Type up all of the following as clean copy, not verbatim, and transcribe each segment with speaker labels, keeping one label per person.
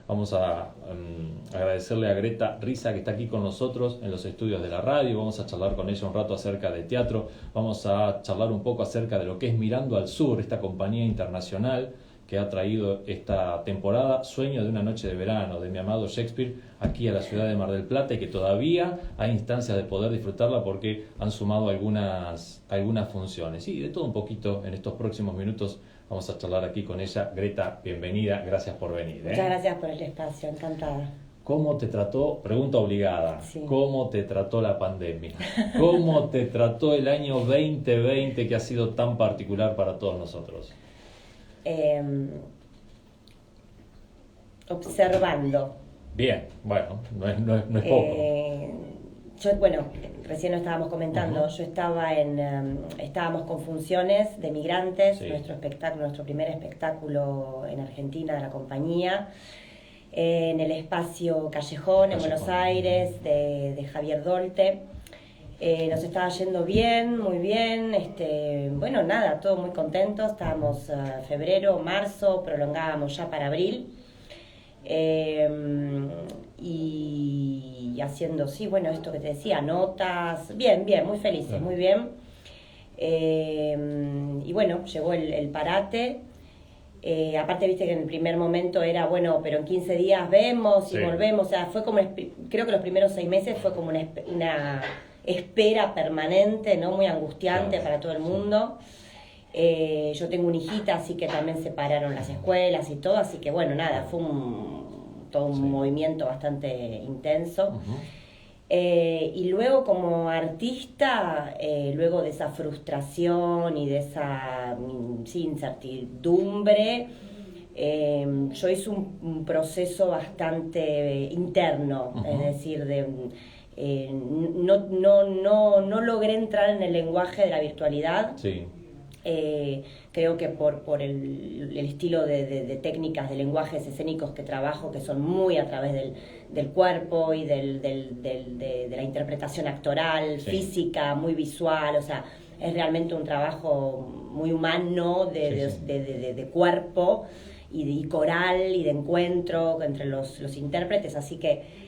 Speaker 1: Vamos a agradecerle a Greta Risa que está aquí con nosotros en los estudios de la radio. Vamos a charlar con ella un rato acerca de teatro. Vamos a charlar un poco acerca de lo que es Mirando al Sur, esta compañía internacional que ha traído esta temporada Sueño de una noche de verano de mi amado Shakespeare aquí a la ciudad de Mar del Plata, y que todavía hay instancias de poder disfrutarla porque han sumado algunas funciones. Y de todo un poquito en estos próximos minutos vamos a charlar aquí con ella. Greta, bienvenida, gracias por venir.
Speaker 2: Muchas gracias por el espacio, encantada.
Speaker 1: ¿Cómo te trató, pregunta obligada,
Speaker 2: sí,
Speaker 1: cómo te trató la pandemia? ¿Cómo te trató el año 2020 que ha sido tan particular para todos nosotros?
Speaker 2: Observando.
Speaker 1: Bien, bueno, no es poco.
Speaker 2: Bueno, recién lo estábamos comentando, yo estaba estábamos con funciones de migrantes,
Speaker 1: Sí.
Speaker 2: nuestro primer espectáculo en Argentina de la compañía, en el espacio Callejón, en Buenos Aires, de Javier Dolte. Nos estaba yendo bien, muy bien, bueno, nada, todo muy contentos, estábamos febrero, marzo, prolongábamos ya para abril, y haciendo, sí, bueno, esto que te decía, notas, bien, muy felices, muy bien, y bueno, llegó el parate. Aparte, viste que en el primer momento era, bueno, pero en 15 días vemos y volvemos, o sea, fue como, creo que los primeros 6 meses fue como una espera permanente, ¿no? Muy angustiante para todo el mundo. Yo tengo una hijita, así que también se pararon las escuelas y todo, así que bueno, nada, fue todo un movimiento bastante intenso. Y luego como artista, luego de esa frustración y de esa incertidumbre, yo hice un proceso bastante interno, es decir, no logré entrar en el lenguaje de la virtualidad.
Speaker 1: Sí.
Speaker 2: Creo que por el estilo de técnicas de lenguajes escénicos que trabajo, que son muy a través del cuerpo y de la interpretación actoral, física, muy visual, o sea, es realmente un trabajo muy humano de cuerpo y coral y de encuentro entre los intérpretes, así que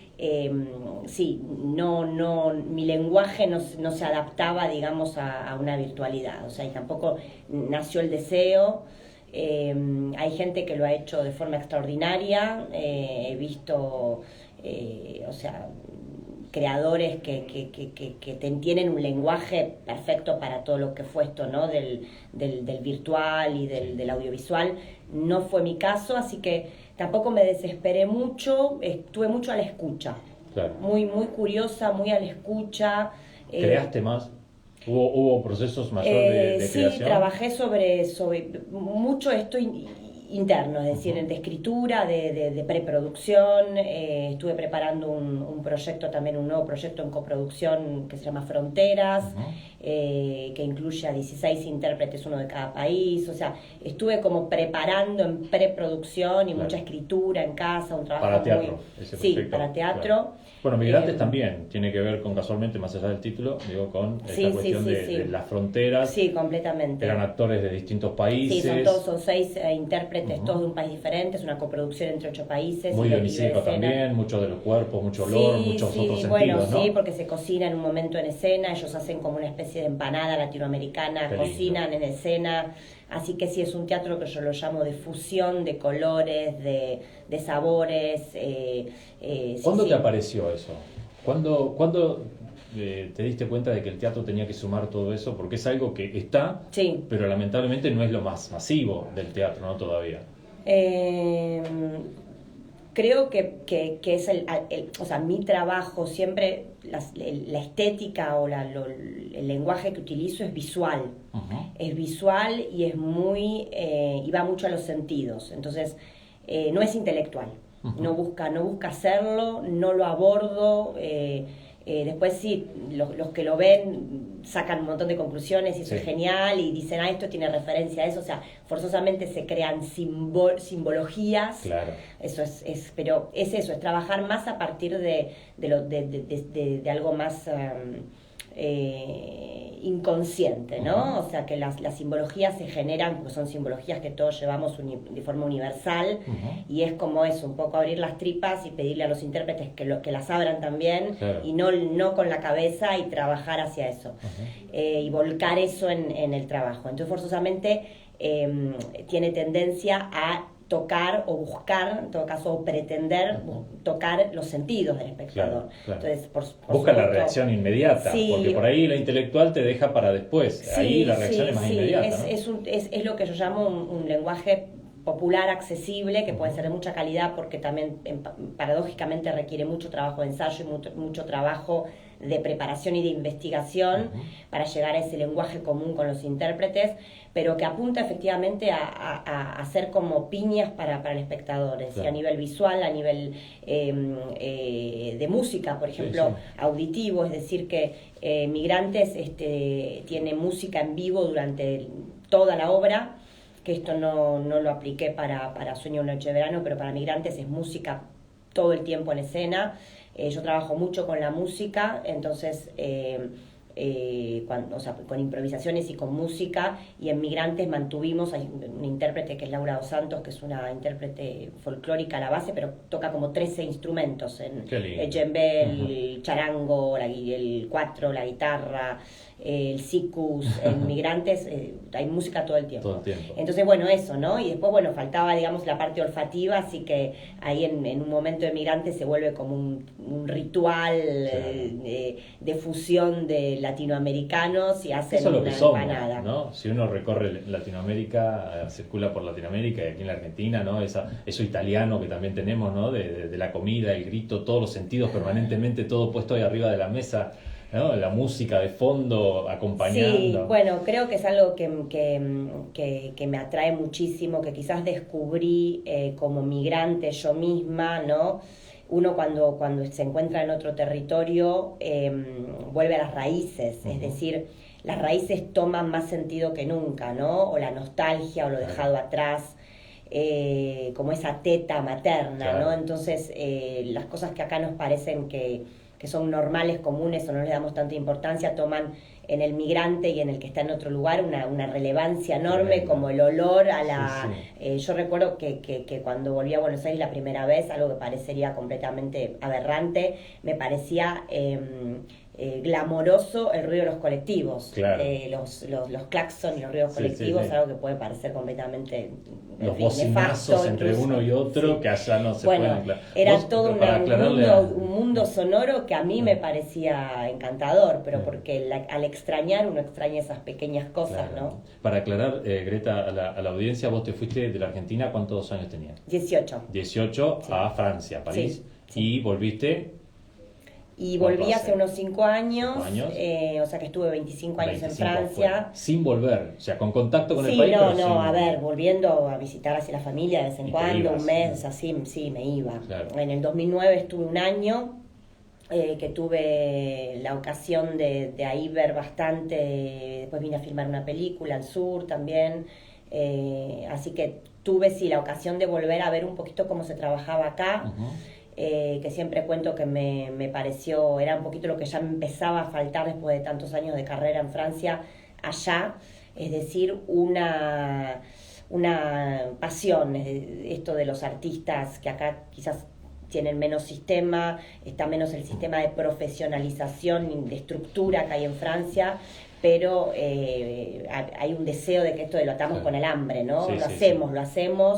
Speaker 2: mi lenguaje no se adaptaba, digamos, a una virtualidad, o sea, y tampoco nació el deseo. Hay gente que lo ha hecho de forma extraordinaria, he visto, o sea, creadores que tienen un lenguaje perfecto para todo lo que fue esto, ¿no? Del virtual y del audiovisual. No fue mi caso, así que tampoco me desesperé mucho, estuve mucho a la escucha.
Speaker 1: Claro.
Speaker 2: Muy curiosa, muy a la escucha.
Speaker 1: ¿Creaste más? ¿Hubo procesos mayores de creación?
Speaker 2: Sí, trabajé sobre mucho esto interno, es decir, de escritura, de preproducción. Estuve preparando un proyecto, también un nuevo proyecto en coproducción que se llama Fronteras, que incluye a 16 intérpretes, uno de cada país. O sea, estuve como preparando en preproducción y mucha escritura en casa, un trabajo
Speaker 1: para teatro, ese proyecto.
Speaker 2: Sí, para teatro.
Speaker 1: Claro. Bueno, Migrantes también tiene que ver con, casualmente, más allá del título, digo, con esta cuestión de las fronteras.
Speaker 2: Sí, completamente.
Speaker 1: Eran actores de distintos países.
Speaker 2: Sí, son 6 intérpretes, todos de un país diferente, es una coproducción entre 8 países.
Speaker 1: Muy dionisíaco también, mucho de los cuerpos, mucho olor, muchos otros sentidos, ¿no?
Speaker 2: Sí, porque se cocina en un momento en escena, ellos hacen como una especie de empanada latinoamericana, cocinan en escena, así que sí, es un teatro que yo lo llamo de fusión de colores, de sabores.
Speaker 1: ¿Cuándo te apareció eso? ¿Cuándo te diste cuenta de que el teatro tenía que sumar todo eso? Porque es algo que está, pero lamentablemente no es lo más masivo del teatro, ¿no? Todavía.
Speaker 2: Creo que es o sea, mi trabajo siempre, la estética o el lenguaje que utilizo es visual. Es visual y es y va mucho a los sentidos. Entonces, no es intelectual. No busca hacerlo, no lo abordo. Después sí, los que lo ven sacan un montón de conclusiones y eso es genial y dicen, esto tiene referencia a eso, o sea, forzosamente se crean simbologías.
Speaker 1: Claro.
Speaker 2: Eso pero es eso, es trabajar más a partir de algo más inconsciente, ¿no? O sea, que las simbologías se generan, porque son simbologías que todos llevamos de forma universal, y es como eso, un poco abrir las tripas y pedirle a los intérpretes que las abran también,
Speaker 1: claro.
Speaker 2: y no con la cabeza, y trabajar hacia eso, y volcar eso en el trabajo. Entonces, forzosamente, tiene tendencia a tocar o buscar, en todo caso, o pretender tocar los sentidos del espectador.
Speaker 1: Claro.
Speaker 2: Entonces, por
Speaker 1: busca
Speaker 2: supuesto,
Speaker 1: la reacción inmediata,
Speaker 2: sí,
Speaker 1: porque por ahí la intelectual te deja para después.
Speaker 2: Sí,
Speaker 1: Ahí la reacción es más inmediata.
Speaker 2: Es lo que yo llamo un lenguaje popular, accesible, que puede ser de mucha calidad, porque también paradójicamente requiere mucho trabajo de ensayo y mucho trabajo de preparación y de investigación para llegar a ese lenguaje común con los intérpretes, pero que apunta efectivamente a ser como piñas para el espectador, es decir, a nivel visual, a nivel de música, por ejemplo, auditivo, es decir, que Migrantes tiene música en vivo durante toda la obra, que esto no lo apliqué para Sueño una noche de verano, pero para Migrantes es música todo el tiempo en escena. Yo trabajo mucho con la música, entonces con improvisaciones y con música, y en Migrantes mantuvimos, hay una intérprete que es Laura Dos Santos, que es una intérprete folclórica a la base, pero toca como 13 instrumentos, el djembe, el charango, el cuatro, la guitarra, el sikus. En Migrantes hay música todo el tiempo. Entonces, bueno, eso, ¿no? Y después, bueno, faltaba, digamos, la parte olfativa, así que ahí en un momento de Migrantes se vuelve como un ritual de fusión de latinoamericanos, y hacen
Speaker 1: eso es lo
Speaker 2: una
Speaker 1: que somos,
Speaker 2: empanada,
Speaker 1: ¿no? Si uno recorre Latinoamérica, circula por Latinoamérica, y aquí en la Argentina, ¿no? Eso italiano que también tenemos, ¿no? De la comida, el grito, todos los sentidos permanentemente, todo puesto ahí arriba de la mesa, ¿no? La música de fondo acompañando.
Speaker 2: Sí, bueno, creo que es algo que me atrae muchísimo, que quizás descubrí como migrante yo misma, ¿no? Uno cuando se encuentra en otro territorio vuelve a las raíces, es decir, las raíces toman más sentido que nunca, ¿no? O la nostalgia, o lo dejado atrás, como esa teta materna, ¿no? Entonces, las cosas que acá nos parecen que son normales, comunes, o no les damos tanta importancia, toman en el migrante y en el que está en otro lugar una relevancia enorme, como el olor a la... yo recuerdo que cuando volví a Buenos Aires la primera vez, algo que parecería completamente aberrante, me parecía glamoroso el ruido de los colectivos, los claxon y los ruidos colectivos, algo que puede parecer completamente
Speaker 1: los bocinazos entre uno y otro, que allá no se pueden...
Speaker 2: Era todo un mundo sonoro que a mí me parecía encantador, pero porque al extrañar uno extraña esas pequeñas cosas, ¿no?
Speaker 1: Para aclarar, Greta, a la audiencia, vos te fuiste de la Argentina, ¿cuántos años tenías?
Speaker 2: 18.
Speaker 1: 18 a Francia, París, y volviste...
Speaker 2: Y volví hace unos 5 años, o sea que estuve 25 años en Francia.
Speaker 1: Sin volver, o sea, con contacto con el país.
Speaker 2: A ver, volviendo a visitar hacia la familia de vez en cuando, un mes, así, sí, me iba.
Speaker 1: Claro.
Speaker 2: En el 2009 estuve un año, que tuve la ocasión de ahí ver bastante, después vine a filmar una película al sur también, así que tuve la ocasión de volver a ver un poquito cómo se trabajaba acá. Que siempre cuento que me pareció, era un poquito lo que ya me empezaba a faltar después de tantos años de carrera en Francia, allá, es decir, una pasión, esto de los artistas que acá quizás tienen menos sistema, está menos el sistema de profesionalización y de estructura que hay en Francia, pero hay un deseo de que esto lo atamos con el hambre, ¿no? Lo hacemos.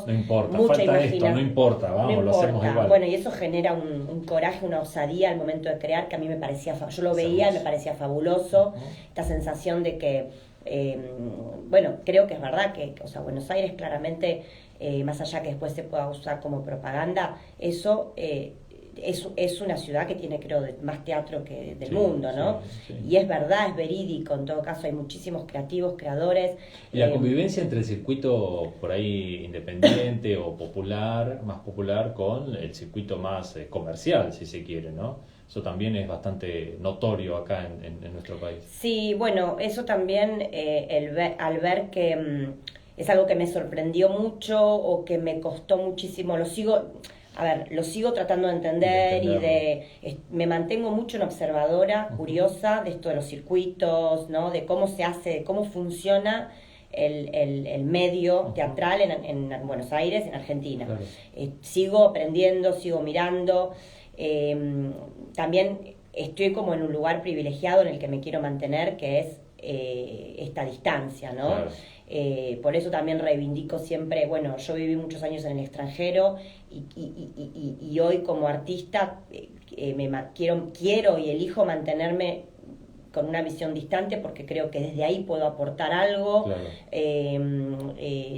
Speaker 1: No importa,
Speaker 2: mucha
Speaker 1: falta esto, no importa, vamos, lo hacemos igual.
Speaker 2: Bueno, y eso genera un coraje, una osadía al momento de crear, que a mí me parecía, yo lo veía y me parecía fabuloso, esta sensación de que, creo que es verdad que, o sea, Buenos Aires claramente, más allá que después se pueda usar como propaganda, eso... Es una ciudad que tiene, creo, más teatro que del mundo, ¿no? Y es verdad, es verídico, en todo caso hay muchísimos creativos, creadores.
Speaker 1: Y la convivencia entre el circuito por ahí independiente o popular, más popular, con el circuito más comercial, si se quiere, ¿no? Eso también es bastante notorio acá en nuestro país. Sí,
Speaker 2: bueno, eso también, al ver que es algo que me sorprendió mucho o que me costó muchísimo, lo sigo... a ver, lo sigo tratando de entender me mantengo mucho en observadora, curiosa de esto de los circuitos, ¿no? De cómo se hace, de cómo funciona el medio teatral en Buenos Aires, en Argentina. Claro. Sigo aprendiendo, sigo mirando. También estoy como en un lugar privilegiado en el que me quiero mantener, que es esta distancia, ¿no? Claro. Por eso también reivindico siempre, bueno, yo viví muchos años en el extranjero y hoy como artista quiero y elijo mantenerme con una visión distante porque creo que desde ahí puedo aportar algo. Claro.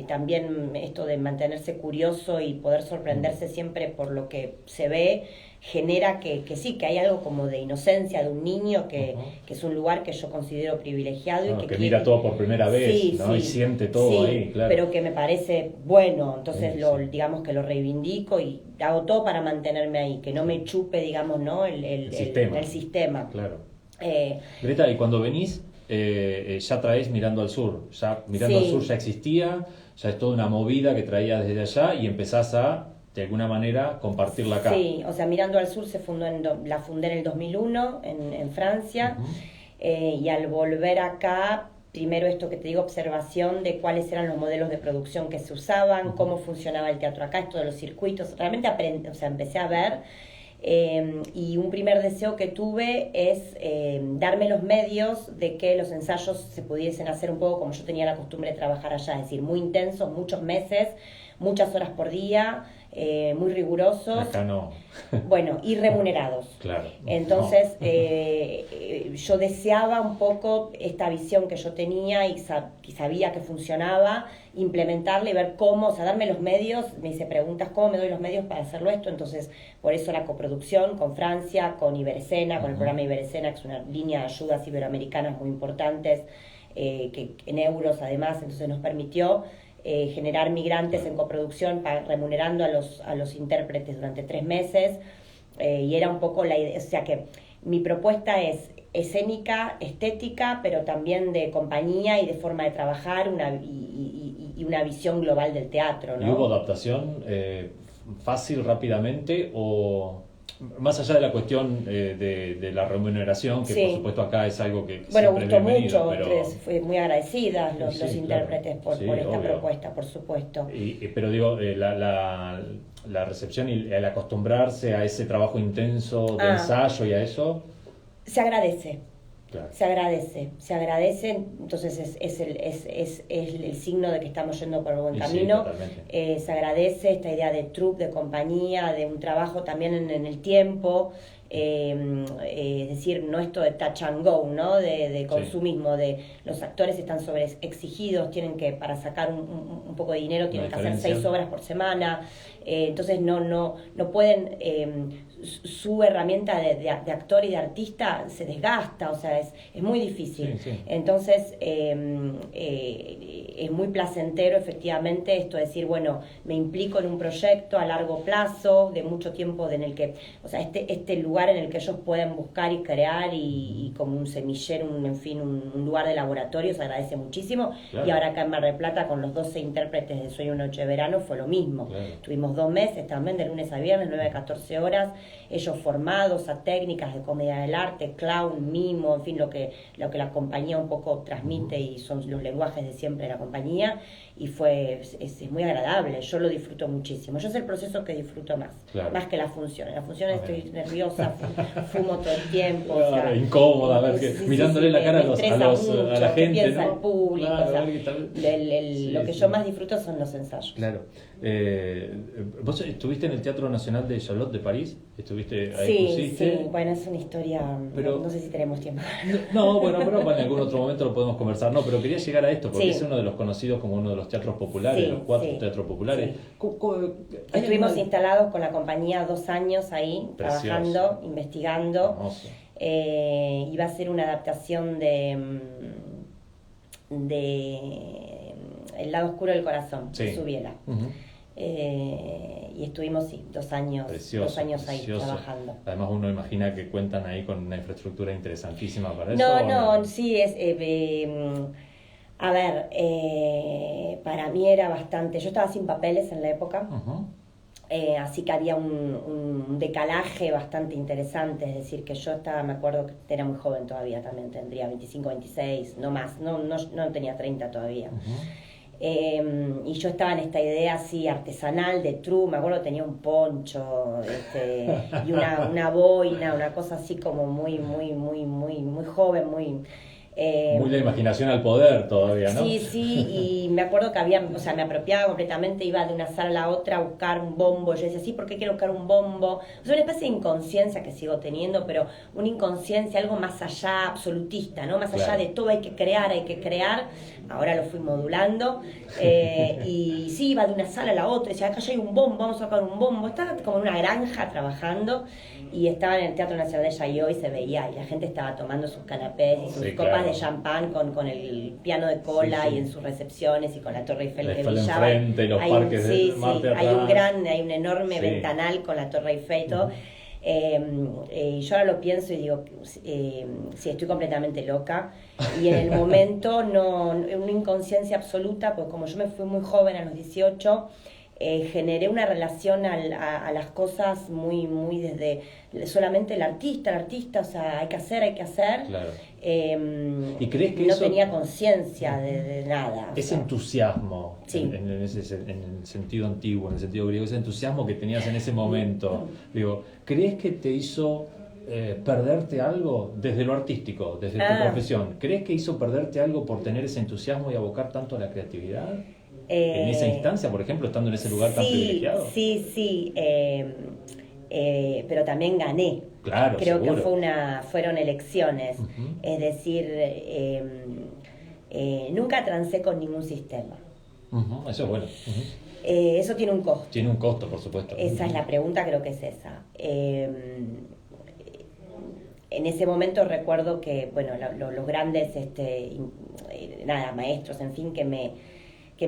Speaker 2: También esto de mantenerse curioso y poder sorprenderse siempre por lo que se ve genera que sí, que hay algo como de inocencia de un niño que es un lugar que yo considero privilegiado y
Speaker 1: que mira todo por primera vez, ¿no? Y siente todo ahí, claro.
Speaker 2: Pero que me parece bueno, entonces digamos que lo reivindico y hago todo para mantenerme ahí, que no me chupe, digamos, ¿no? el sistema.
Speaker 1: Claro. Greta, y cuando venís, ya traes Mirando al Sur, Mirando al Sur ya existía, ya es toda una movida que traías desde allá y empezás a, de alguna manera, compartirla acá.
Speaker 2: Sí, o sea, Mirando al Sur la fundé en el 2001 en Francia, y al volver acá, primero esto que te digo, observación de cuáles eran los modelos de producción que se usaban, cómo funcionaba el teatro acá, esto de los circuitos, realmente empecé a ver. Y un primer deseo que tuve es darme los medios de que los ensayos se pudiesen hacer un poco como yo tenía la costumbre de trabajar allá, es decir, muy intensos, muchos meses, muchas horas por día, muy rigurosos.
Speaker 1: Acá no.
Speaker 2: Bueno, y remunerados.
Speaker 1: Claro.
Speaker 2: Entonces, yo deseaba un poco esta visión que yo tenía y sabía que funcionaba, implementarla y ver cómo, o sea, darme los medios. Me hice preguntas, ¿cómo me doy los medios para hacerlo esto? Entonces, por eso la coproducción con Francia, con Iberescena, con el programa Iberescena, que es una línea de ayudas iberoamericanas muy importantes, que en euros además, entonces nos permitió generar migrantes en coproducción remunerando a los intérpretes durante 3 meses, y era un poco la idea, o sea que mi propuesta es escénica, estética, pero también de compañía y de forma de trabajar y una visión global del teatro, ¿no?
Speaker 1: ¿Y hubo adaptación fácil, rápidamente, o más allá de la cuestión de la remuneración, que por supuesto acá es algo que
Speaker 2: gustó mucho, pero fui muy agradecidas los intérpretes por esta propuesta, por supuesto.
Speaker 1: Pero digo, la recepción y el acostumbrarse a ese trabajo intenso de ensayo y a eso...
Speaker 2: Se agradece.
Speaker 1: Claro.
Speaker 2: Se agradece, entonces es el signo de que estamos yendo por el buen camino. Se agradece esta idea de troupe, de compañía, de un trabajo también en el tiempo, es decir, no esto de touch and go, ¿no? De consumismo, de los actores están sobreexigidos, tienen que, para sacar un poco de dinero, tienen que hacer 6 obras por semana, entonces no pueden... su herramienta de actor y de artista se desgasta, o sea, es muy difícil. Entonces, es muy placentero, efectivamente, esto de decir, bueno, me implico en un proyecto a largo plazo, de mucho tiempo, en el que, o sea, este lugar en el que ellos pueden buscar y crear y como un semillero, un lugar de laboratorio, se agradece muchísimo. Claro. Y ahora acá en Mar del Plata, con los 12 intérpretes de Sueño Noche de Verano, fue lo mismo. Claro. Tuvimos 2 meses también, de lunes a viernes, 9 a 14 horas, ellos formados a técnicas de comedia del arte, clown, mimo, en fin, lo que la compañía un poco transmite y son los lenguajes de siempre de la compañía, y es muy agradable, yo lo disfruto muchísimo. Yo es el proceso que disfruto más, claro, más que las funciones. Las funciones estoy nerviosa, fumo todo el tiempo,
Speaker 1: claro, o sea, incómoda, mirándole la cara a la gente,
Speaker 2: piensa
Speaker 1: ¿no?
Speaker 2: el público, claro, o sea, lo que yo más disfruto son los ensayos.
Speaker 1: Claro. ¿Vos estuviste en el Teatro Nacional de Charlotte de París? ¿Estuviste ahí?
Speaker 2: Sí, bueno, es una historia, pero, no sé si tenemos tiempo.
Speaker 1: No, bueno, pero en algún otro momento lo podemos conversar. No, pero quería llegar a esto, porque es uno de los conocidos como uno de los teatros populares, los 4 teatros populares.
Speaker 2: Estuvimos instalados con la compañía 2 años ahí, trabajando, investigando. Iba a ser una adaptación de El lado oscuro del corazón, de Subiela. Y estuvimos 2 años,
Speaker 1: precioso,
Speaker 2: 2 años ahí
Speaker 1: precioso.
Speaker 2: Trabajando.
Speaker 1: Además uno imagina que cuentan ahí con una infraestructura interesantísima para eso.
Speaker 2: No, sí, a ver, para mí era bastante... Yo estaba sin papeles en la época, Así que había un decalaje bastante interesante, es decir, que yo estaba, me acuerdo que era muy joven todavía también, tendría 25, 26, no más, no tenía 30 todavía. Y yo estaba en esta idea así artesanal de true, me acuerdo que tenía un poncho y una boina, una cosa así como muy joven, muy
Speaker 1: la imaginación al poder todavía, ¿no?
Speaker 2: Sí, y me acuerdo que me apropiaba completamente, iba de una sala a la otra a buscar un bombo. Yo decía, sí, ¿por qué quiero buscar un bombo? O sea, una especie de inconsciencia que sigo teniendo, pero una inconsciencia, algo más allá, absolutista, ¿no? Más allá de todo hay que crear. Ahora lo fui modulando. Y sí, iba de una sala a la otra, decía, acá ya hay un bombo, vamos a sacar un bombo. Estaba como en una granja trabajando y estaba en el Teatro Nacional de Chaillot y se veía, y la gente estaba tomando sus canapés y sus copas de champán con el piano de cola y en sus recepciones y con la Torre Eiffel que brillaba.
Speaker 1: Enfrente, los parques del Marte atrás.
Speaker 2: Hay un enorme ventanal con la Torre Eiffel y todo. Y yo ahora lo pienso y digo, sí, estoy completamente loca. Y en el momento, una inconsciencia absoluta, pues como yo me fui muy joven, a los 18, generé una relación a las cosas muy desde solamente el artista, o sea, hay que hacer.
Speaker 1: Claro. ¿Y crees que
Speaker 2: no
Speaker 1: eso
Speaker 2: tenía conciencia de nada?
Speaker 1: Ese entusiasmo,
Speaker 2: sí.
Speaker 1: en el sentido antiguo, en el sentido griego, ese entusiasmo que tenías en ese momento, digo, ¿crees que te hizo perderte algo desde lo artístico, desde tu profesión? ¿Crees que hizo perderte algo por tener ese entusiasmo y abocar tanto a la creatividad? En esa instancia, por ejemplo, estando en ese lugar tan privilegiado.
Speaker 2: Sí, pero también gané.
Speaker 1: Claro,
Speaker 2: creo
Speaker 1: seguro.
Speaker 2: Que fueron elecciones. Es decir, nunca transé con ningún sistema.
Speaker 1: Eso es bueno.
Speaker 2: Eso tiene un costo.
Speaker 1: Tiene un costo, por supuesto.
Speaker 2: Esa es la pregunta, creo que es esa. En ese momento recuerdo que, bueno, los grandes maestros, en fin, que me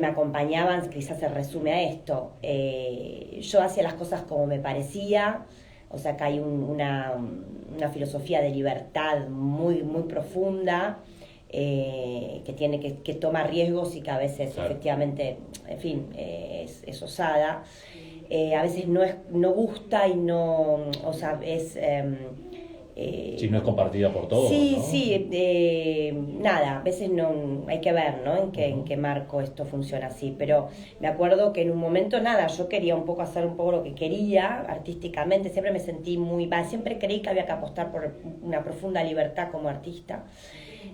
Speaker 2: acompañaban, quizás se resume a esto. Yo hacía las cosas como me parecía, o sea, que hay una filosofía de libertad muy profunda, que toma riesgos y que a veces efectivamente, en fin, es osada. A veces no gusta y no, o sea, es...
Speaker 1: si no es compartida por todos,
Speaker 2: sí,
Speaker 1: ¿no?
Speaker 2: Sí, nada, a veces no hay que ver, ¿no? En qué marco esto funciona así, pero me acuerdo que en un momento, nada, yo quería hacer un poco lo que quería artísticamente, siempre me sentí siempre creí que había que apostar por una profunda libertad como artista.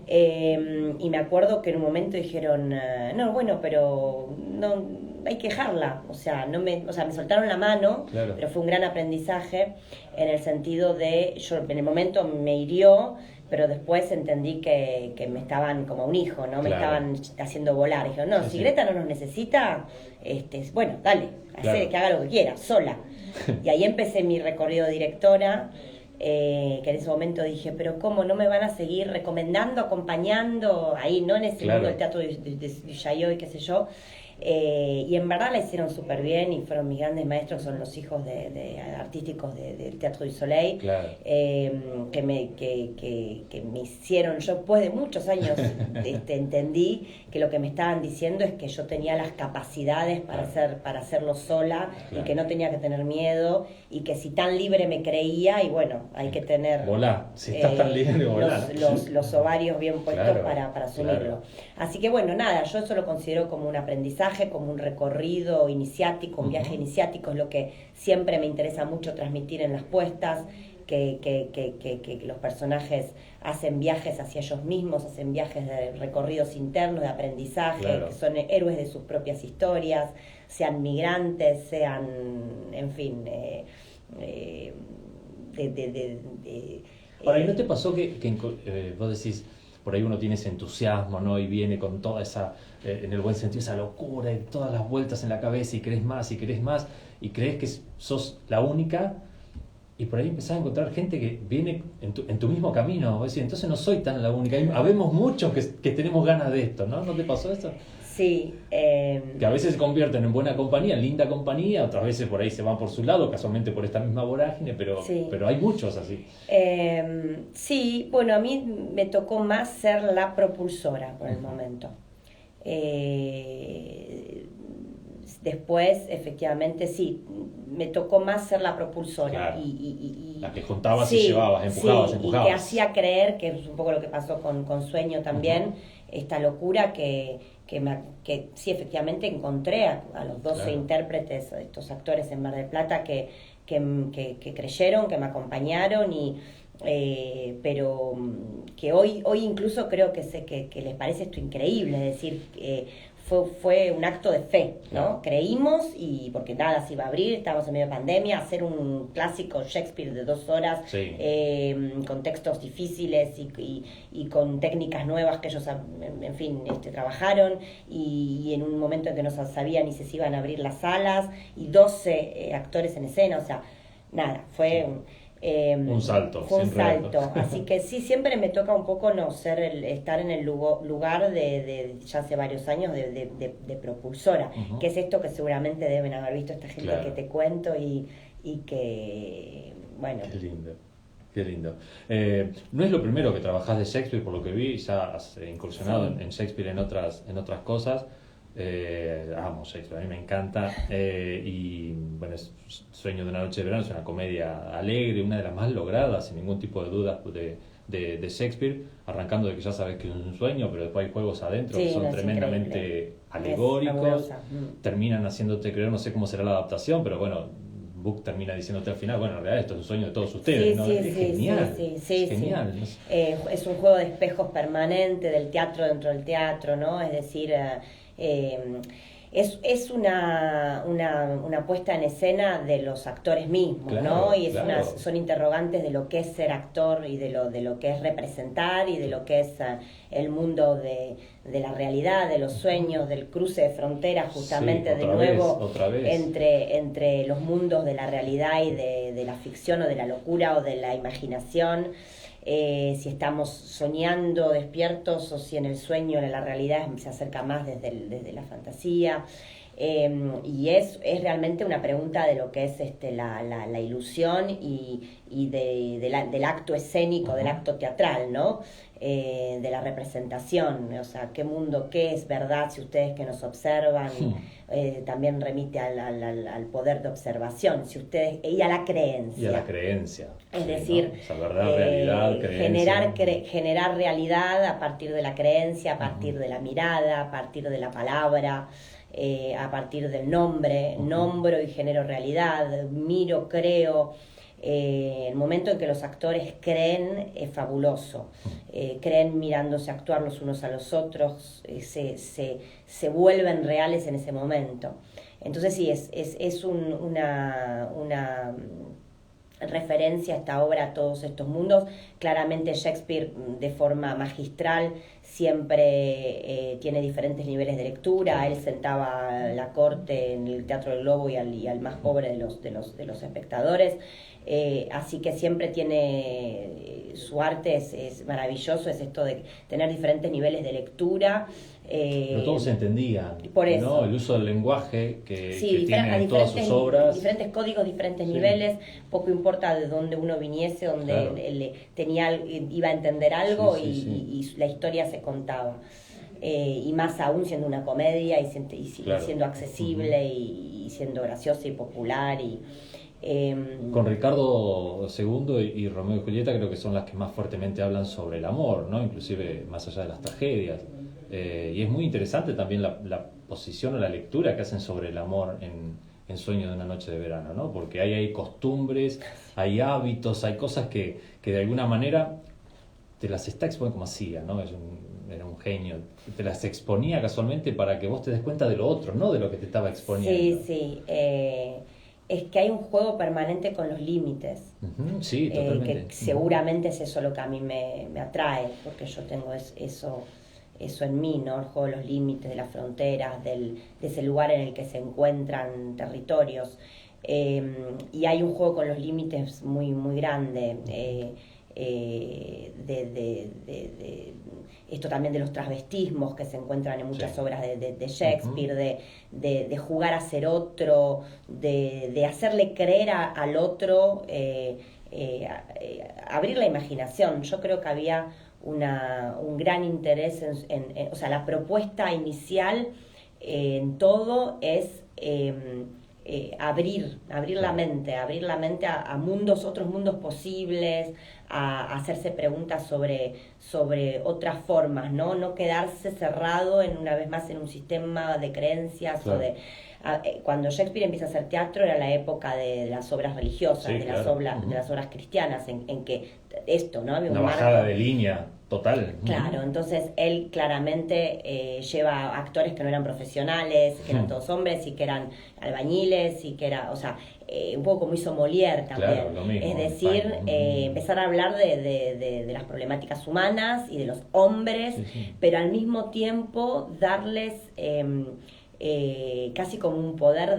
Speaker 2: Y me acuerdo que en un momento dijeron, no, bueno, pero no hay que dejarla, o sea, me soltaron la mano, claro. Pero fue un gran aprendizaje en el sentido de, yo en el momento me hirió, pero después entendí que me estaban como un hijo, ¿no? Me estaban haciendo volar. Dijeron, no, si Greta no nos necesita, bueno, dale, claro. Que haga lo que quiera, sola. Y ahí empecé mi recorrido de directora. Que en ese momento dije, pero ¿cómo? ¿No me van a seguir recomendando, acompañando? Ahí, ¿no? En ese mundo del teatro de Chaillot y qué sé yo. Y en verdad la hicieron súper bien y fueron mis grandes maestros, son los hijos artísticos del Teatro du Soleil, claro. Que me hicieron, yo después de muchos años entendí que lo que me estaban diciendo es que yo tenía las capacidades para hacerlo sola, claro. Y que no tenía que tener miedo y que si tan libre me creía, y bueno, hay que tener
Speaker 1: volá, si estás tan libre, volá.
Speaker 2: los ovarios bien puestos, claro, para asumirlo, claro. Así que bueno, nada, yo eso lo considero como un aprendizaje, como un recorrido iniciático, un viaje iniciático, es lo que siempre me interesa mucho transmitir en las puestas, que los personajes hacen viajes hacia ellos mismos, hacen viajes de recorridos internos, de aprendizaje, claro. Que son héroes de sus propias historias, sean migrantes, sean, en fin,
Speaker 1: Ahora, ¿y no te pasó que vos decís, por ahí uno tiene ese entusiasmo, ¿no? Y viene con toda esa, en el buen sentido, esa locura y todas las vueltas en la cabeza y querés más, y crees que sos la única, y por ahí empezás a encontrar gente que viene en tu mismo camino, vos decís, entonces no soy tan la única, habemos muchos que tenemos ganas de esto, ¿no? ¿No te pasó eso?
Speaker 2: Sí.
Speaker 1: Que a veces se convierten en buena compañía, en linda compañía, otras veces por ahí se van por su lado, casualmente por esta misma vorágine, pero hay muchos así.
Speaker 2: Sí, bueno, a mí me tocó más ser la propulsora por el momento. después, efectivamente, sí, me tocó más ser la propulsora.
Speaker 1: Claro.
Speaker 2: Y
Speaker 1: La que juntabas
Speaker 2: sí,
Speaker 1: y llevabas, empujabas,
Speaker 2: sí,
Speaker 1: empujabas.
Speaker 2: y que hacía creer, que es un poco lo que pasó con Sueño también, esta locura que sí, efectivamente encontré a los 12
Speaker 1: Claro.
Speaker 2: intérpretes, estos actores en Mar del Plata que creyeron, que me acompañaron pero que hoy incluso creo que les parece esto increíble, es decir, fue un acto de fe, ¿no?
Speaker 1: Claro.
Speaker 2: Creímos, y porque nada se iba a abrir, estábamos en medio de pandemia, hacer un clásico Shakespeare de 2 horas,
Speaker 1: Sí.
Speaker 2: con textos difíciles y con técnicas nuevas que ellos, en fin, trabajaron, y en un momento en que no sabían ni si se iban a abrir las salas, y 12 actores en escena, o sea, nada, fue...
Speaker 1: un salto.
Speaker 2: Fue un
Speaker 1: siempre.
Speaker 2: salto. Así que sí, siempre me toca un poco no ser estar en el lugar de ya hace varios años de propulsora, que es esto que seguramente deben haber visto esta gente
Speaker 1: Claro.
Speaker 2: que te cuento y que, bueno.
Speaker 1: Qué lindo. Qué lindo. No es lo primero que trabajás de Shakespeare, por lo que vi, ya has incursionado
Speaker 2: Sí.
Speaker 1: en Shakespeare en otras cosas. Amo Shakespeare, a mí me encanta. Y bueno, Sueño de una noche de verano es una comedia alegre, una de las más logradas, sin ningún tipo de dudas, de Shakespeare, arrancando de que ya sabes que es un sueño, pero después hay juegos adentro
Speaker 2: Sí,
Speaker 1: que son
Speaker 2: no, es
Speaker 1: tremendamente
Speaker 2: increíble.
Speaker 1: alegóricos,
Speaker 2: Es fabulosa.
Speaker 1: terminan haciéndote creer, no sé cómo será la adaptación, pero bueno, Book termina diciéndote al final, bueno, en realidad esto es un sueño de todos ustedes,
Speaker 2: Sí,
Speaker 1: ¿no?
Speaker 2: sí,
Speaker 1: Es
Speaker 2: sí,
Speaker 1: genial,
Speaker 2: sí,
Speaker 1: es genial. ¿No?
Speaker 2: Es un juego de espejos permanente del teatro dentro del teatro, ¿no? Es decir, es una puesta en escena de los actores mismos,
Speaker 1: Claro,
Speaker 2: ¿no? Y
Speaker 1: claro.
Speaker 2: son interrogantes de lo que es ser actor y de lo que es representar y de lo que es el mundo de la realidad, de los sueños, del cruce de fronteras, justamente
Speaker 1: Sí,
Speaker 2: de nuevo
Speaker 1: otra vez.
Speaker 2: entre los mundos de la realidad y de la ficción o de la locura o de la imaginación. Si estamos soñando despiertos o si en el sueño, en la realidad, se acerca más desde la fantasía. Y es realmente una pregunta de lo que es la ilusión y del acto escénico, del acto teatral, ¿no? De la representación, o sea, qué mundo, qué es verdad si ustedes que nos observan, también remite al poder de observación, si ustedes, y a la creencia.
Speaker 1: Y a la creencia.
Speaker 2: Es
Speaker 1: sí,
Speaker 2: decir,
Speaker 1: ¿no? O sea, verdad, realidad, creencia.
Speaker 2: generar realidad a partir de la creencia, a partir de la mirada, a partir de la palabra, a partir del nombre. Nombro y genero realidad, miro, creo. El momento en que los actores creen es fabuloso. Creen mirándose actuar los unos a los otros, se vuelven reales en ese momento. Entonces sí, es una referencia a esta obra, a todos estos mundos. Claramente Shakespeare, de forma magistral, siempre tiene diferentes niveles de lectura. Él sentaba la corte en el Teatro del Globo y al más pobre de los espectadores. Así que siempre tiene su arte, es maravilloso, es esto de tener diferentes niveles de lectura.
Speaker 1: Pero todos se entendían,
Speaker 2: por eso.
Speaker 1: ¿no? El uso del lenguaje que
Speaker 2: Sí,
Speaker 1: tiene en todas sus obras.
Speaker 2: Diferentes códigos, diferentes
Speaker 1: Sí.
Speaker 2: niveles, poco importa de dónde uno viniese, donde
Speaker 1: Claro.
Speaker 2: él iba a entender algo
Speaker 1: Sí, sí,
Speaker 2: y la historia se contaba. Y más aún siendo una comedia y
Speaker 1: Claro.
Speaker 2: siendo accesible y siendo graciosa y popular.
Speaker 1: Con Ricardo II y Romeo y Julieta creo que son las que más fuertemente hablan sobre el amor, ¿no? Inclusive más allá de las tragedias. Y es muy interesante también la posición o la lectura que hacen sobre el amor en Sueño de una noche de verano, ¿no? Porque hay costumbres, hay hábitos, hay cosas que de alguna manera te las está exponiendo, como hacía, ¿no? Era un genio. Te las exponía casualmente para que vos te des cuenta de lo otro, no de lo que te estaba exponiendo.
Speaker 2: Sí. Es que hay un juego permanente con los límites.
Speaker 1: Uh-huh, sí, totalmente.
Speaker 2: Que seguramente es eso lo que a mí me atrae, porque yo tengo eso en mí, ¿no? El juego de los límites, de las fronteras, de ese lugar en el que se encuentran territorios. Y hay un juego con los límites muy, muy grande. Esto también de los transvestismos que se encuentran en muchas obras de Shakespeare, de jugar a ser otro, de hacerle creer al otro, abrir la imaginación. Yo creo que había un gran interés o sea, la propuesta inicial en todo es abrir la mente a otros mundos posibles, a hacerse preguntas sobre otras formas, no quedarse cerrado una vez más en un sistema de creencias. Claro. Cuando Shakespeare empieza a hacer teatro era la época de las obras religiosas,
Speaker 1: sí,
Speaker 2: de
Speaker 1: claro.
Speaker 2: las obras cristianas, en que esto, ¿no? Había
Speaker 1: una bajada de línea total.
Speaker 2: Claro, entonces él claramente lleva actores que no eran profesionales, que eran todos hombres y que eran albañiles y que era, o sea, un poco como hizo Molière también.
Speaker 1: Claro, lo mismo,
Speaker 2: es decir, empezar a hablar de las problemáticas humanas y de los hombres, sí. Pero al mismo tiempo darles casi como un poder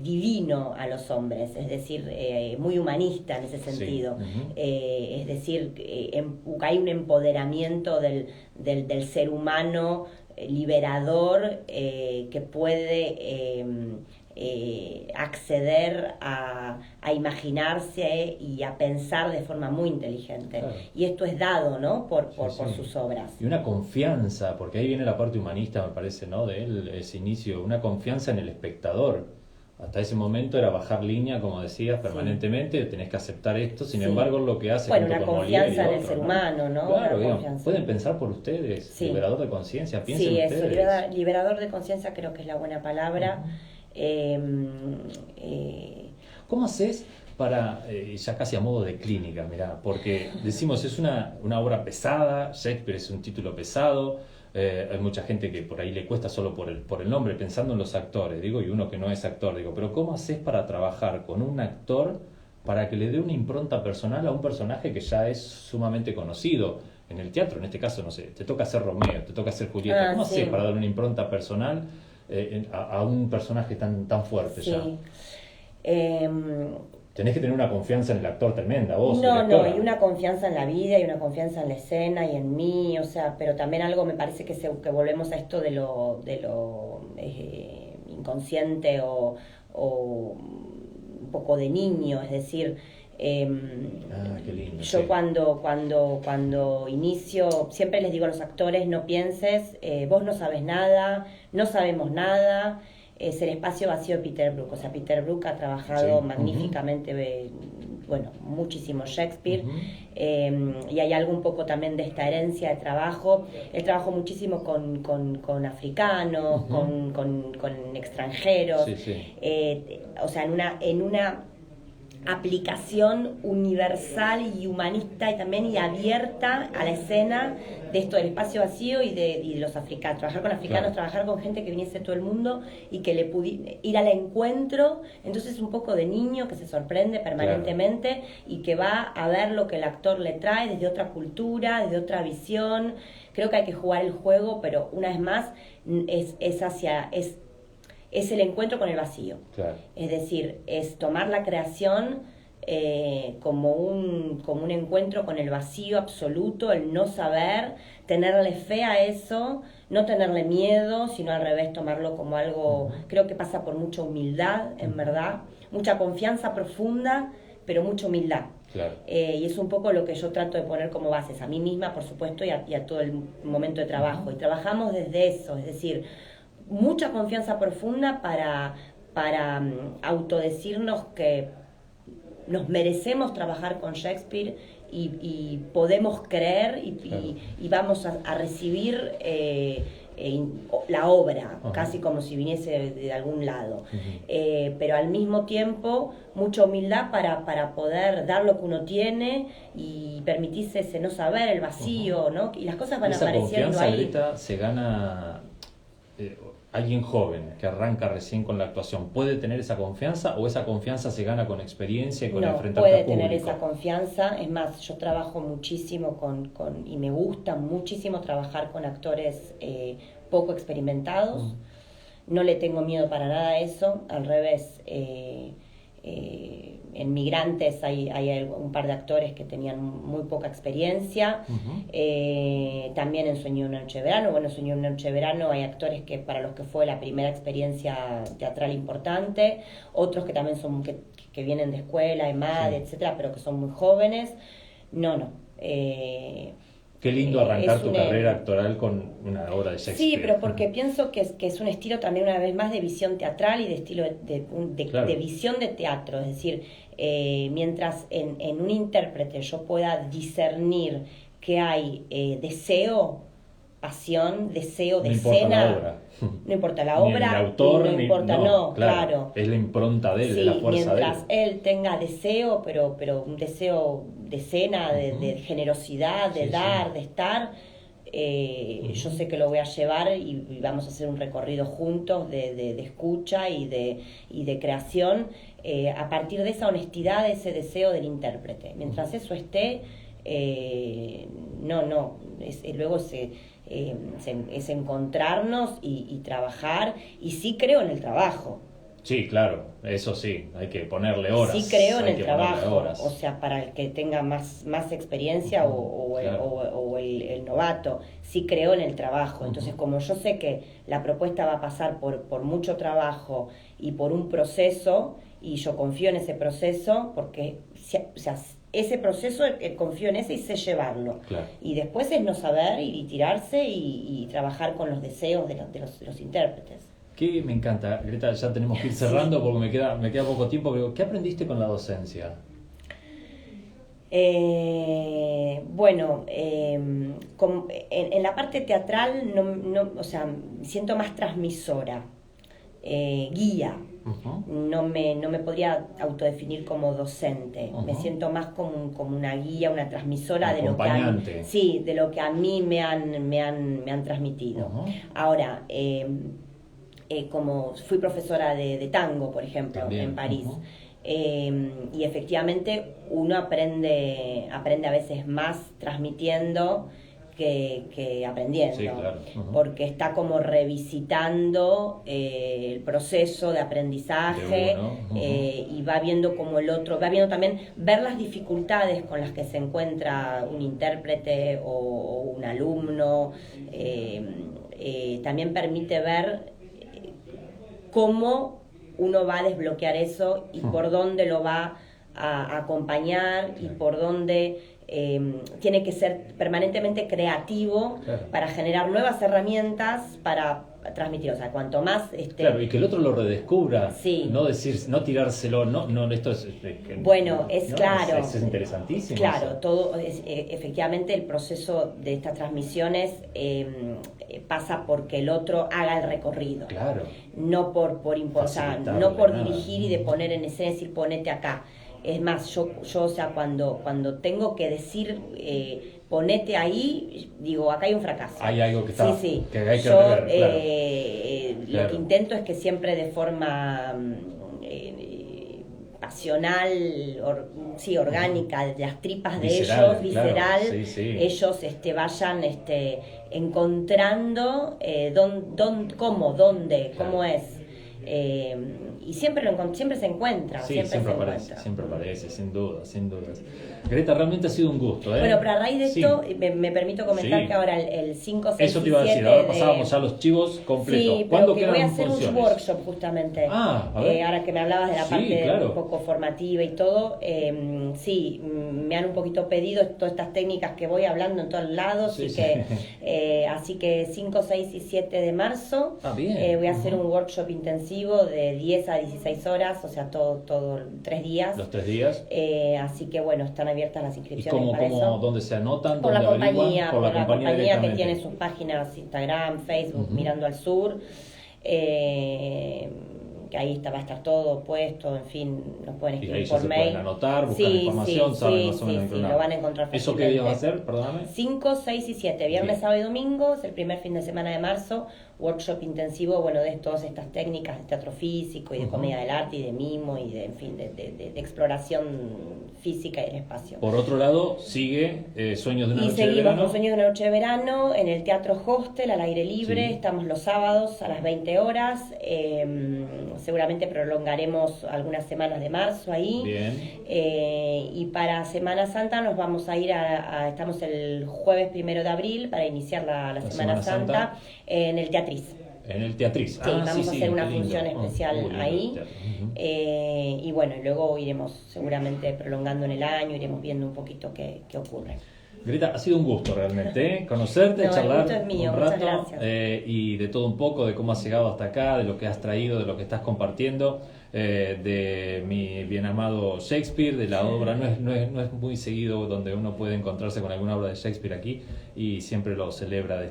Speaker 2: divino a los hombres, es decir, muy humanista en ese sentido. Sí. Es decir, hay un empoderamiento del ser humano liberador que puede acceder a imaginarse y a pensar de forma muy inteligente. Claro. Y esto es dado, ¿no? por sus obras.
Speaker 1: Y una confianza, porque ahí viene la parte humanista, me parece, ¿no? De él, ese inicio, una confianza en el espectador. Hasta ese momento era bajar línea, como decías, permanentemente, tenés que aceptar esto, sin embargo lo que hace...
Speaker 2: Bueno, una confianza en el ser humano, ¿no?
Speaker 1: Claro, digamos, pueden pensar por ustedes, liberador de conciencia, piensen ustedes. Sí,
Speaker 2: eso, liberador de conciencia creo que es la buena palabra.
Speaker 1: ¿Cómo haces para, ya casi a modo de clínica, mirá, porque decimos es una obra pesada, Shakespeare es un título pesado, hay mucha gente que por ahí le cuesta solo por el nombre, pensando en los actores, digo, y uno que no es actor, digo, pero ¿cómo haces para trabajar con un actor para que le dé una impronta personal a un personaje que ya es sumamente conocido? En el teatro, en este caso, no sé, te toca hacer Romeo, te toca hacer Julieta, ¿cómo haces para darle una impronta personal a un personaje tan fuerte ya? Tenés que tener una confianza en el actor tremenda, vos.
Speaker 2: No, y una confianza en la vida, y una confianza en la escena y en mí, o sea, pero también algo me parece que volvemos a esto de lo inconsciente o un poco de niño, es decir,
Speaker 1: qué lindo,
Speaker 2: yo
Speaker 1: sí.
Speaker 2: cuando inicio, siempre les digo a los actores, no pienses, vos no sabes nada, no sabemos nada. Es el espacio vacío de Peter Brook. O sea, Peter Brook ha trabajado magníficamente, muchísimo Shakespeare, y hay algo un poco también de esta herencia de trabajo. Él trabajó muchísimo con africanos, con extranjeros, o sea, en una aplicación universal y humanista y también abierta a la escena de esto del espacio vacío y de los africanos, trabajar con africanos, trabajar con gente que viniese de todo el mundo y que le pudiera ir al encuentro. Entonces un poco de niño que se sorprende permanentemente y que va a ver lo que el actor le trae desde otra cultura, desde otra visión. Creo que hay que jugar el juego, pero una vez más es el encuentro con el vacío. Claro. Es decir, es tomar la creación como un encuentro con el vacío absoluto, el no saber, tenerle fe a eso, no tenerle miedo, sino al revés, tomarlo como algo, creo que pasa por mucha humildad, en verdad, mucha confianza profunda, pero mucha humildad. Claro. Y es un poco lo que yo trato de poner como bases, a mí misma, por supuesto, y a todo el momento de trabajo. Y trabajamos desde eso, es decir, mucha confianza profunda para autodecirnos que nos merecemos trabajar con Shakespeare y podemos creer y vamos a recibir la obra, casi como si viniese de algún lado. Pero al mismo tiempo, mucha humildad para poder dar lo que uno tiene y permitirse ese no saber, el vacío, ¿no? Y las cosas van apareciendo ahí.
Speaker 1: Esa confianza, se gana... alguien joven que arranca recién con la actuación, ¿puede tener esa confianza o esa confianza se gana con experiencia y con enfrentamiento al público?
Speaker 2: No, puede tener esa confianza. Es más, yo trabajo muchísimo y me gusta muchísimo trabajar con actores poco experimentados. No le tengo miedo para nada a eso, al revés. En Migrantes hay un par de actores que tenían muy poca experiencia. También en Sueño de una noche de verano. Bueno, en Sueño de una noche de verano hay actores que para los que fue la primera experiencia teatral importante, otros que también son que vienen de escuela, EMAD, etcétera, pero que son muy jóvenes. No.
Speaker 1: Qué lindo arrancar tu
Speaker 2: una...
Speaker 1: carrera actoral con una obra de Shakespeare.
Speaker 2: Sí, pero porque pienso que es un estilo también una vez más de visión teatral y de estilo
Speaker 1: Claro.
Speaker 2: de visión de teatro. Es decir, mientras en un intérprete yo pueda discernir que hay deseo, pasión, deseo de
Speaker 1: No importa
Speaker 2: escena.
Speaker 1: la obra.
Speaker 2: No importa la
Speaker 1: Ni
Speaker 2: obra,
Speaker 1: el autor,
Speaker 2: no importa, no, claro.
Speaker 1: Es la impronta de él,
Speaker 2: Sí,
Speaker 1: es la fuerza de él.
Speaker 2: mientras él tenga deseo, pero un deseo de escena, de generosidad, de dar, de estar, yo sé que lo voy a llevar y vamos a hacer un recorrido juntos de escucha y de creación a partir de esa honestidad, de ese deseo del intérprete. Mientras eso esté, luego es encontrarnos y trabajar, y sí creo en el trabajo.
Speaker 1: Sí, claro, eso sí, hay que ponerle horas.
Speaker 2: Sí creo en
Speaker 1: hay
Speaker 2: el
Speaker 1: que ponerle
Speaker 2: trabajo,
Speaker 1: horas.
Speaker 2: o sea, para el que tenga más experiencia
Speaker 1: Claro.
Speaker 2: o el novato, sí creo en el trabajo. Entonces, como yo sé que la propuesta va a pasar por mucho trabajo y por un proceso, y yo confío en ese proceso, porque o sea, ese proceso confío en ese y sé llevarlo.
Speaker 1: Claro.
Speaker 2: Y después es no saber y tirarse y trabajar con los deseos de los intérpretes.
Speaker 1: Que me encanta, Greta, ya tenemos que ir cerrando porque me queda poco tiempo, pero ¿qué aprendiste con la docencia?
Speaker 2: Bueno, en la parte teatral o sea, siento más transmisora, guía. No me podría autodefinir como docente. Me siento más como una guía, una transmisora de lo que de lo que a mí me han transmitido. Ahora, como fui profesora de tango, por ejemplo, en París, y efectivamente uno aprende a veces más transmitiendo que aprendiendo,
Speaker 1: sí, claro.
Speaker 2: porque está como revisitando el proceso de aprendizaje y va viendo como el otro, va viendo también ver las dificultades con las que se encuentra un intérprete o un alumno, también permite ver cómo uno va a desbloquear eso y por dónde lo va a acompañar y por dónde tiene que ser permanentemente creativo para generar nuevas herramientas para transmitir. O sea, cuanto más
Speaker 1: claro, y que el otro lo redescubra, no tirárselo, esto es
Speaker 2: bueno, es claro,
Speaker 1: es interesantísimo.
Speaker 2: Claro, todo efectivamente el proceso de estas transmisiones pasa porque el otro haga el recorrido, no por imposar, no por dirigir y de poner en escena y decir ponete acá. Es más, yo o sea, cuando tengo que decir ponete ahí, digo, acá hay un fracaso.
Speaker 1: Hay algo que está, que hay que
Speaker 2: rever, lo que intento es que siempre de forma pasional, orgánica, de las tripas de ellos, visceral, ellos vayan encontrando cómo es. Y siempre se encuentra.
Speaker 1: Siempre aparece, sin dudas. Greta, realmente ha sido un gusto.
Speaker 2: Bueno, pero a raíz de esto, me permito comentar que ahora el 5, 6
Speaker 1: Eso te iba a decir, ahora pasábamos ya los chivos completos.
Speaker 2: Sí,
Speaker 1: ¿Cuándo
Speaker 2: pero que voy a hacer
Speaker 1: funciones?
Speaker 2: un workshop justamente.
Speaker 1: A ver.
Speaker 2: Ahora que me hablabas de la parte un poco formativa y todo, me han un poquito pedido todas estas técnicas que voy hablando en todos lados, así que 5, 6 y 7 de marzo voy a hacer un workshop intensivo de 10 a 16 horas, o sea, todo 3 días.
Speaker 1: Los 3 días.
Speaker 2: Así que bueno, están abiertas las inscripciones
Speaker 1: para eso. ¿Dónde se anotan?
Speaker 2: Por la compañía, que
Speaker 1: tiene
Speaker 2: sus páginas Instagram, Facebook, Mirando al Sur, que ahí va a estar todo puesto, en fin, nos pueden escribir por mail.
Speaker 1: Pueden anotar, buscar información, saben más o menos.
Speaker 2: Lo van a encontrar fácilmente.
Speaker 1: ¿Eso qué día va a ser? Perdóname.
Speaker 2: 5, 6 y 7, viernes, sábado y domingo, es el primer fin de semana de marzo, workshop intensivo, de todas estas técnicas de teatro físico y de comedia del arte y de mimo y de exploración física y del espacio.
Speaker 1: Por otro lado, sigue Sueños de una Noche de Verano. Y
Speaker 2: seguimos con Sueños de una Noche de Verano en el Teatro Hostel, al aire libre. Estamos los sábados a las 20 horas. Seguramente prolongaremos algunas semanas de marzo ahí.
Speaker 1: Bien.
Speaker 2: Y para Semana Santa nos vamos a ir estamos el jueves 1 de abril para iniciar la Semana Santa en el Teatriz.
Speaker 1: En el Teatriz.
Speaker 2: Sí, vamos a hacer una función especial ahí. Y bueno, luego iremos seguramente prolongando en el año, iremos viendo un poquito qué ocurre.
Speaker 1: Greta, ha sido un gusto realmente, conocerte,
Speaker 2: No,
Speaker 1: charlar
Speaker 2: el gusto es mío,
Speaker 1: un
Speaker 2: muchas
Speaker 1: rato
Speaker 2: gracias.
Speaker 1: Y de todo un poco, de cómo has llegado hasta acá, de lo que has traído, de lo que estás compartiendo, de mi bien amado Shakespeare, de la obra. No es muy seguido donde uno puede encontrarse con alguna obra de Shakespeare aquí y siempre lo celebra de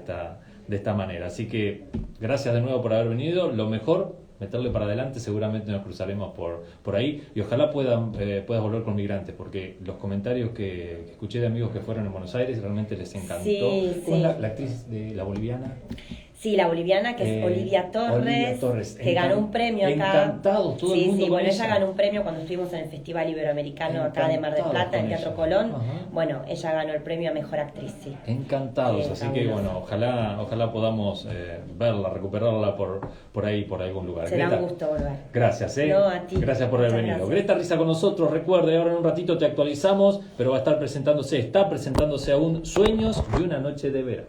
Speaker 1: esta manera. Así que gracias de nuevo por haber venido. Lo mejor, meterle para adelante, seguramente nos cruzaremos por ahí y ojalá puedas volver con Migrantes, porque los comentarios que escuché de amigos que fueron en Buenos Aires realmente les encantó.
Speaker 2: Sí,
Speaker 1: ¿Cómo
Speaker 2: sí.
Speaker 1: es la actriz de la boliviana?
Speaker 2: Sí, la boliviana, que es Olivia Torres, que ganó un premio acá.
Speaker 1: Encantados, todo el
Speaker 2: Sí,
Speaker 1: mundo
Speaker 2: sí,
Speaker 1: con
Speaker 2: bueno, ella
Speaker 1: ella.
Speaker 2: ganó un premio cuando estuvimos en el Festival Iberoamericano acá de Mar del Plata, en Teatro Colón.
Speaker 1: Ajá.
Speaker 2: Bueno, ella ganó el premio a Mejor Actriz, sí.
Speaker 1: Encantados,
Speaker 2: Sí,
Speaker 1: así que
Speaker 2: fabuloso.
Speaker 1: bueno, ojalá podamos verla, recuperarla por ahí, por algún lugar.
Speaker 2: Será
Speaker 1: Greta,
Speaker 2: un gusto volver.
Speaker 1: gracias,
Speaker 2: No, a ti.
Speaker 1: Gracias por haber
Speaker 2: Muchas
Speaker 1: venido.
Speaker 2: gracias.
Speaker 1: Greta Risa con nosotros, recuerde, ahora en un ratito te actualizamos, pero está presentándose aún Sueños de una noche de verano.